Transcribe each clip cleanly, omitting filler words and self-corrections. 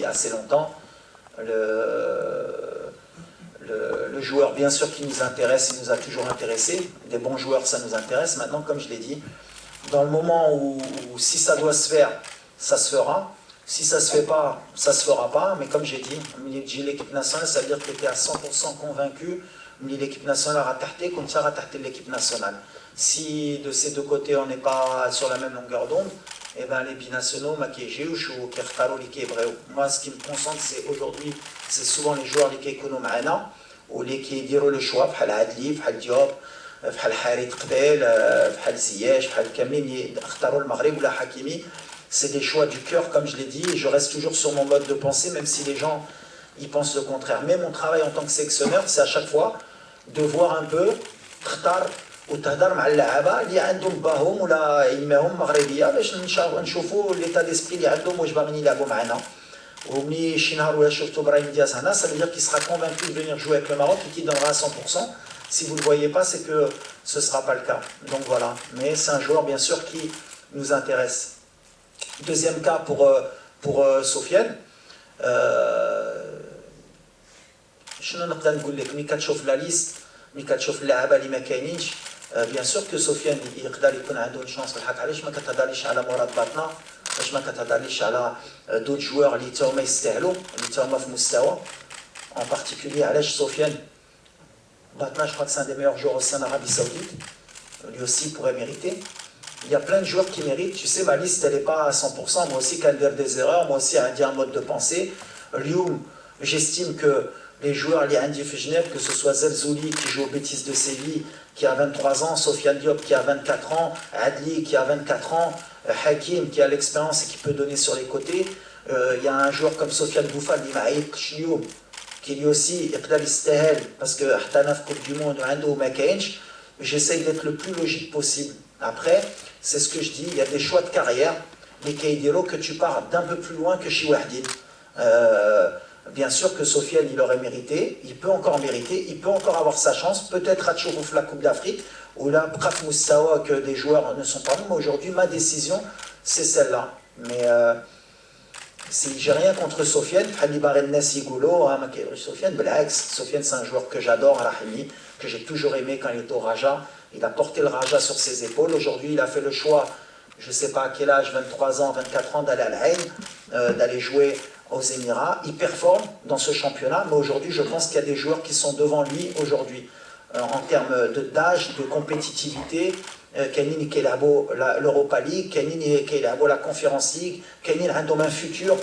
depuis assez longtemps. Le joueur, bien sûr, qui nous intéresse, il nous a toujours intéressé. Des bons joueurs, ça nous intéresse. Maintenant, comme je l'ai dit, dans le moment où si ça doit se faire, ça se fera. Si ça ne se fait pas, ça ne se fera pas. Mais comme j'ai dit, l'équipe nationale, ça veut dire que tu es à 100% convaincu. L'équipe nationale a rattaché, comme ça, rattaché l'équipe nationale. Si de ces deux côtés, on n'est pas sur la même longueur d'onde, eh ben, les binationaux, moi, ce qui me concentre, c'est aujourd'hui, c'est souvent les joueurs qui connaissent معنا ou les qui diront le choix, بحال عدلي, بحال ديوب, بحال حريت قبيل, بحال زياش, بحال كاملين اللي اختاروا المغرب ولا حكيمي. C'est des choix du cœur, comme je l'ai dit, et je reste toujours sur mon mode de pensée, même si les gens ils pensent le contraire. Mais mon travail en tant que sélectionneur, c'est à chaque fois de voir un peu, تختار وتهضر مع اللعابه اللي عندهم باهم ولا ايماهم مغربيه باش نشوفوا ليتا ديسبري اللي عندهم واش باغيين يلعبوا معنا. ومني شي نهار ولا شفتوا ابراهيم دياز هنا, ça veut dire qu'il sera convaincu de venir jouer avec le Maroc et qu'il donnera à 100%. Si vous ne le voyez pas, c'est que ce ne sera pas le cas. Donc voilà. Mais c'est un joueur bien sûr qui nous intéresse. Deuxième cas pour Sofiane. شنو نقدر نقول لك ملي كتشوف لا ليست ملي كتشوف اللعابه اللي ما كاينينش بيان سور كو سفيان يقدر يكون عنده شانس بالحق. علاش ما كتهضرليش على مراد باطنا؟ باش ما كتهضرليش على دوت جوار اللي تا هما يستاهلوا اللي تا هما في مستوى en particulier علاش سفيان باطنا je crois que c'est un des meilleurs joueurs au sein d'Arabie Saoudite, lui aussi pourrait mériter. Il y a plein de joueurs qui méritent. Tu sais, ma liste elle n'est pas à 100%. Moi aussi quand faire des erreurs, moi aussi j'ai un mode de pensée. Lyoum, j'estime que les joueurs, les Indi Genève, que ce soit Zelzouli qui joue au Betis de Séville, qui a 23 ans, Sofiane Diop qui a 24 ans, Adli qui a 24 ans, Hakim qui a l'expérience et qui peut donner sur les côtés. Il y a un joueur comme Sofiane Bouffal, qui lui aussi est parce que Ahtanaf Coupe du Monde, Ando Makench, j'essaye d'être le plus logique possible. Après, c'est ce que je dis, il y a des choix de carrière, les Kaidiro, que tu pars d'un peu plus loin que Chiwahdin. Bien sûr que Sofiane, il aurait mérité, il peut encore mériter, il peut encore avoir sa chance, peut-être à Tchourouf la Coupe d'Afrique, ou là, Braf Moussawa, que des joueurs ne sont pas bons, mais aujourd'hui, ma décision, c'est celle-là. Mais si j'ai rien contre Sofiane, Sofiane, c'est un joueur que j'adore, Rahimi, que j'ai toujours aimé quand il était au Raja. Il a porté le Raja sur ses épaules. Aujourd'hui, il a fait le choix, je ne sais pas à quel âge, 23 ans, 24 ans, d'aller à La Haine, d'aller jouer aux Émirats. Il performe dans ce championnat, mais aujourd'hui, je pense qu'il y a des joueurs qui sont devant lui aujourd'hui, en termes d'âge, de compétitivité. Kenny qui est l'Europa League, Kenny qui est la Conference League, Kenny a un futur,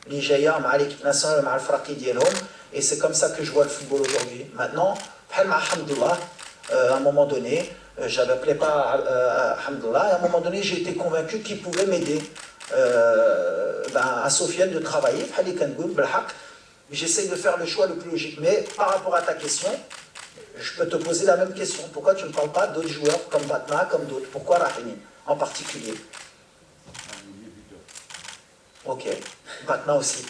l'Ijaïa, avec l'équipe nationale, avec le Fraki Dielom, et c'est comme ça que je vois le football aujourd'hui. Maintenant, à un moment donné, j'avais appelé pas Alhamdoulilah, et à un moment donné, j'ai été convaincu qu'il pouvait m'aider à Sofiane de travailler, j'essaye de faire le choix le plus logique. Mais par rapport à ta question, je peux te poser la même question. Pourquoi tu ne parles pas d'autres joueurs comme Batna, comme d'autres? Pourquoi Rahimi en particulier? Ok, Batna aussi.